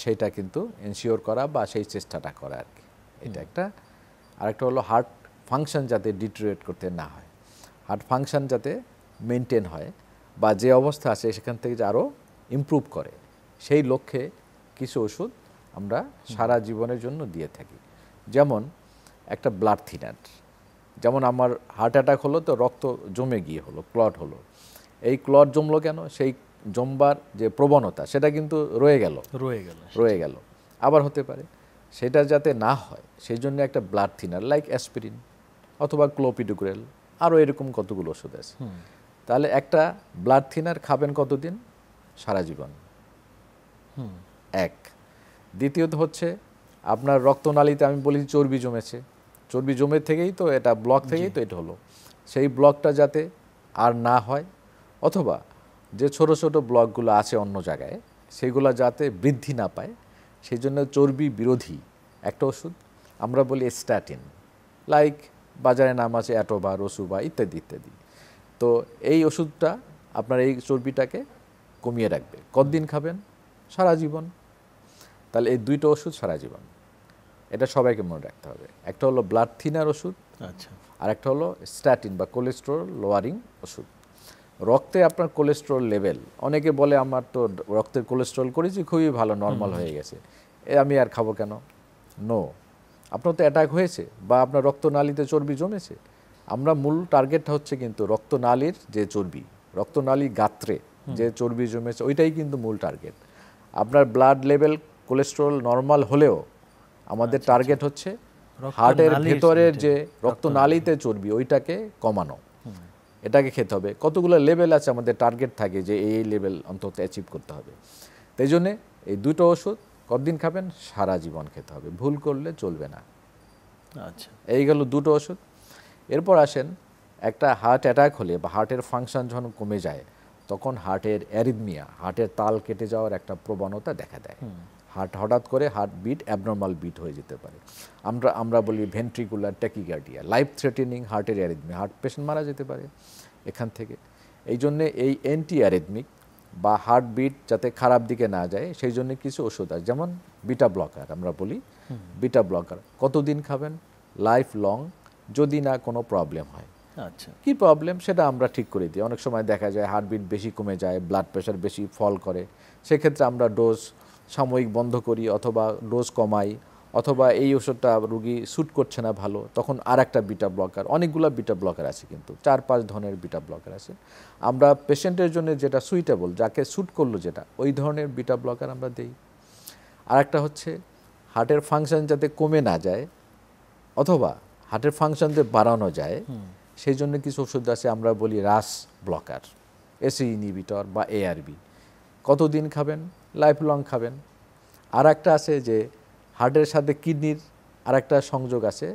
S2: সেটা কিন্তু এনশিওর করা বা সেই চেষ্টাটা করা আর কি, এটা একটা। আরেকটা হলো হার্ট ফাংশন যাতে ডিটেরিওরেট করতে না হয়, হার্ট ফাংশন যাতে মেনটেন হয় বা যে অবস্থা আছে সেখান থেকে যে আরও ইমপ্রুভ করে, সেই লক্ষ্যে কিছু ওষুধ আমরা সারা জীবনের জন্য দিয়ে থাকি। যেমন একটা ব্লাড থিনার, যেমন আমার হার্ট অ্যাটাক হলো তো রক্ত জমে গিয়ে হলো, ক্লট হলো, এই ক্লট জমলো কেন? সেই জমবার যে প্রবণতা সেটা কিন্তু রয়ে গেল আবার হতে পারে, সেটা যাতে না হয় সেই জন্য একটা ব্লাড থিনার লাইক অ্যাসপিরিন অথবা ক্লোপিডোগ্রেল, আরও এরকম কতগুলো ওষুধ আছে। তাহলে একটা ব্লাড থিনার খাবেন কতদিন? সারা জীবন। এক। দ্বিতীয়ত হচ্ছে আপনার রক্তনালীতে আমি বলি চর্বি জমেছে, চর্বি জমে থেকেই তো এটা ব্লক থেকেই তো এটা হলো, সেই ব্লকটা যাতে আর না হয়, অথবা যে ছোট ছোট ব্লকগুলো আছে অন্য জায়গায় সেগুলো যাতে বৃদ্ধি না পায়, সেই জন্য চর্বি বিরোধী একটা ওষুধ আমরা বলি স্ট্যাটিন, লাইক বাজারে নাম আছে অ্যাটোবা, রসুবা ইত্যাদি ইত্যাদি। তো এই ওষুধটা আপনার এই চর্বিটাকে কমিয়ে রাখবে। কতদিন খাবেন? সারা জীবন। তাহলে এই দুইটা ওষুধ সারা জীবন, এটা সবাইকে মনে রাখতে হবে। একটা হলো ব্লাড থিনার ওষুধ,
S1: আচ্ছা,
S2: আর একটা হলো স্ট্যাটিন বা কোলেস্টেরল লোয়ারিং ওষুধ। রক্তে আপনার কোলেস্টেরল লেভেল, অনেকে বলে আমার তো রক্তের কোলেস্টেরল করেছি খুবই ভালো, নর্মাল হয়ে গেছে, আমি আর খাবো কেন? নো, আপনার তো অ্যাটাক হয়েছে বা আপনার রক্তনালীতে চর্বি জমেছে। আমরা মূল টার্গেটটা হচ্ছে কিন্তু রক্তনালীর যে চর্বি, রক্তনালী গাত্রে যে চর্বি জমেছে ওইটাই কিন্তু মূল টার্গেট। আপনার ব্লাড লেভেল কোলেস্টেরল নর্মাল হলেও আমাদের টার্গেট হচ্ছে হার্টের ভেতরের যে রক্তনালীতে চর্বি ওইটাকে কমানো, এটাকে খেতে হবে। কতগুলো লেভেল আছে আমাদের টার্গেট থাকে যে এই লেভেল অন্তত অ্যাচিভ করতে হবে। তাই জন্যে এই দুটো ওষুধ কতদিন খাবেন? সারা জীবন খেতে হবে, ভুল করলে চলবে না।
S1: আচ্ছা,
S2: এই গেল দুটো ওষুধ। এরপর আসেন, একটা হার্ট অ্যাটাক হলে বা হার্টের ফাংশন যখন কমে যায় তখন হার্টের অ্যারিথমিয়া, হার্টের তাল কেটে যাওয়ার একটা প্রবণতা দেখা দেয়। হার্ট হঠাৎ করে হার্ট বিট অ্যাবনর্মাল বিট হয়ে যেতে পারে। আমরা বলি ভেন্ট্রিকুলার ট্যাকিকার্ডিয়া, লাইফ থ্রেটেনিং হার্টের অ্যারিথমিয়া, হার্ট পেশেন্ট মারা যেতে পারে এখান থেকে। এই জন্যে এই অ্যান্টি অ্যারিথমিক বা হার্ট বিট যাতে খারাপ দিকে না যায় সেই জন্য কিছু ওষুধ আছে, যেমন বিটা ব্লকার। আমরা বলি বিটা ব্লকার কতদিন খাবেন? লাইফ লং, যদি না কোনো প্রবলেম হয়।
S1: আচ্ছা,
S2: কি প্রবলেম সেটা আমরা ঠিক করে দিই। অনেক সময় দেখা যায় হার্টবিট বেশি কমে যায়, ব্লাড প্রেশার বেশি ফল করে, সেক্ষেত্রে আমরা ডোজ সাময়িক বন্ধ করি অথবা ডোজ কমাই, অথবা এই ওষুধটা রুগী স্যুট করছে না ভালো, তখন আর একটা বিটা ব্লকার, অনেকগুলো বিটা ব্লকার আছে কিন্তু 4-5 ধরনের বিটা ব্লকার আছে। আমরা পেশেন্টের জন্য যেটা সুইটেবল, যাকে স্যুট করলো যেটা, ওই ধরনের বিটা ব্লকার আমরা দিই। আর একটা হচ্ছে হার্টের ফাংশন যাতে কমে না যায় অথবা হার্টের ফাংশন যাতে বাড়ানো যায় সেই জন্য কিছু ওষুধ আছে, আমরা বলি রাস ব্লকার, এসি ইনহিবিটর বা এআরবি। কতদিন খাবেন? লাইফ লং খাবেন। আর একটা আছে যে হার্টের সাথে কিডনির আর একটা সংযোগ আছে,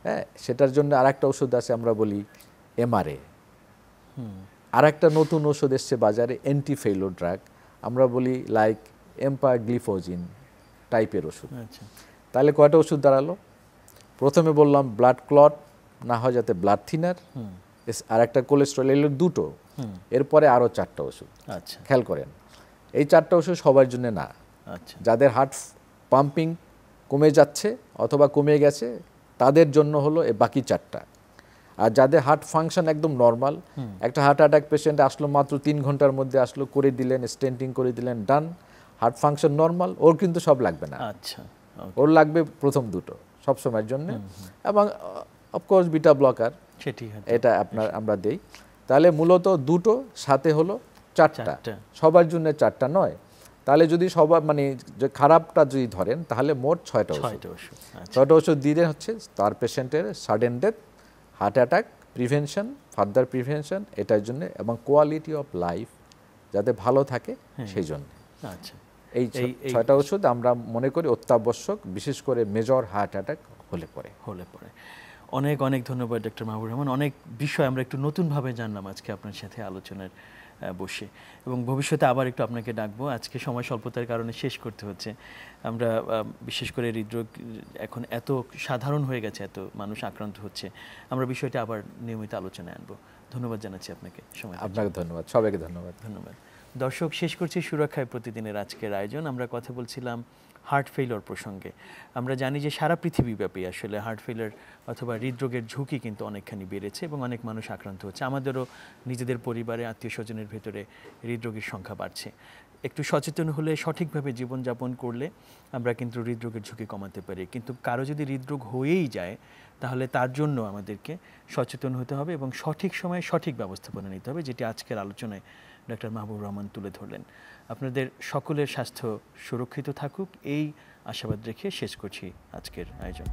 S2: হ্যাঁ, সেটার জন্য আর একটা ওষুধ আছে, আমরা বলি এমআরএ। আর একটা নতুন ওষুধ এসছে বাজারে, অ্যান্টি ফেইলিউর ড্রাগ, আমরা বলি লাইক এম্পাগ্লিফোজিন টাইপের ওষুধ। তাহলে কয়টা ওষুধ দাঁড়ালো? প্রথমে বললাম ব্লাড ক্লট না হয় যাতে ব্লাড থিনার, আর একটা কোলেস্টেরল, এগুলো দুটো। এরপরে আরও 4টা ওষুধ।
S1: আচ্ছা,
S2: খেয়াল করেন, এই 4টা ওষুধ সবার জন্য না।
S1: আচ্ছা,
S2: যাদের হার্ট পাম্পিং কমে যাচ্ছে অথবা কমে গেছে তাদের জন্য হলো এই বাকি 4টা। আর যাদের হার্ট ফাংশন একদম নর্মাল, একটা হার্ট অ্যাটাক পেশেন্ট আসলো মাত্র 3 ঘন্টার মধ্যে আসলো, করে দিলেন স্টেন্টিং করে দিলেন, ডান, হার্ট ফাংশন নর্মাল, ওর কিন্তু সব লাগবে না।
S1: আচ্ছা,
S2: ওর লাগবে প্রথম দুটো সব সময়ের জন্য, এবং অফকোর্স বিটা ব্লকার,
S1: সেটি
S2: এটা আমরা দেই। তাহলে মূলত দুটো সাথে হলো চারটা, সবার জন্য চারটা নয়। তাহলে যদি সবার মানে যে খারাপটা যদি ধরেন তাহলে মোট 6টা ওষুধ। 6টা ওষুধ দিলে হচ্ছে তার পেশেন্টের sudden death, heart attack prevention, further prevention, এটার জন্য, এবং কোয়ালিটি অফ লাইফ যাতে ভালো থাকে সেই জন্য।
S1: আচ্ছা,
S2: এই 6টা ওষুধ আমরা মনে করি অত্যাবশ্যক, বিশেষ করে মেজর হার্ট অ্যাটাক হলে পরে।
S1: অনেক অনেক ধন্যবাদ ডক্টর মাহবুবুর রহমান। অনেক বিষয় আমরা একটু নতুনভাবে জানলাম আজকে আপনার সাথে আলোচনার বসে, এবং ভবিষ্যতে আবার একটু আপনাকে ডাকবো। আজকে সময় স্বল্পতার কারণে শেষ করতে হচ্ছে। আমরা বিশেষ করে হৃদরোগ এখন এত সাধারণ হয়ে গেছে, এত মানুষ আক্রান্ত হচ্ছে, আমরা বিষয়টা আবার নিয়মিত আলোচনায় আনবো। ধন্যবাদ জানাচ্ছি আপনাকে সময়।
S2: আপনাকে ধন্যবাদ, সবাইকে ধন্যবাদ।
S1: দর্শক, শেষ করছি সুরক্ষায় প্রতিদিনের আজকের আয়োজন। আমরা কথা বলছিলাম হার্ট ফেইলিওর প্রসঙ্গে। আমরা জানি যে সারা পৃথিবীব্যাপী আসলে হার্ট ফেইলিওর অথবা হৃদরোগের ঝুঁকি কিন্তু অনেকখানি বেড়েছে এবং অনেক মানুষ আক্রান্ত হচ্ছে। আমাদেরও নিজেদের পরিবারে, আত্মীয় স্বজনের ভেতরে হৃদরোগের সংখ্যা বাড়ছে। একটু সচেতন হলে, সঠিকভাবে জীবনযাপন করলে আমরা কিন্তু হৃদরোগের ঝুঁকি কমাতে পারি। কিন্তু কারো যদি হৃদরোগ হয়েই যায় তাহলে তার জন্য আমাদেরকে সচেতন হতে হবে এবং সঠিক সময়ে সঠিক ব্যবস্থাপনা নিতে হবে, যেটি আজকের আলোচনায় ডক্টর মাহবুবুর রহমান তুলে ধরলেন। আপনাদের সকলের স্বাস্থ্য সুরক্ষিত থাকুক, এই আশাবাদ রেখে শেষ করছি আজকের আয়োজন।